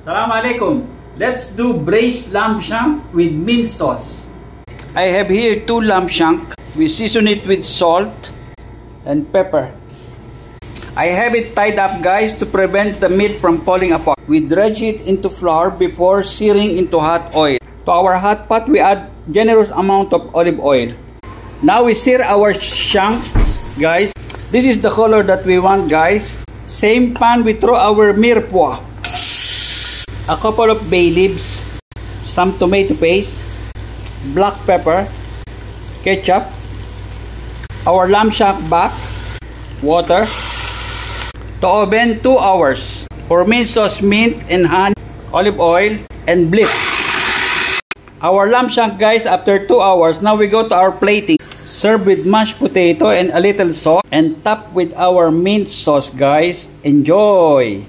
Assalamualaikum. Let's do braised lamb shank with mint sauce. I have here 2 lamb shank. We season it with salt and pepper. I have it tied up, guys, to prevent the meat from falling apart. We dredge it into flour before searing into hot oil. To our hot pot, we add generous amount of olive oil. Now we sear our shank, guys. This is the color that we want, guys. Same pan, we throw our mirepoix, a couple of bay leaves, some tomato paste, black pepper, ketchup, our lamb shank back, water. To oven 2 hours. For mint sauce, mint and honey, olive oil, and blitz. Our lamb shank, guys, after 2 hours. Now we go to our plating. Serve with mashed potato and a little sauce, and top with our mint sauce, guys. Enjoy!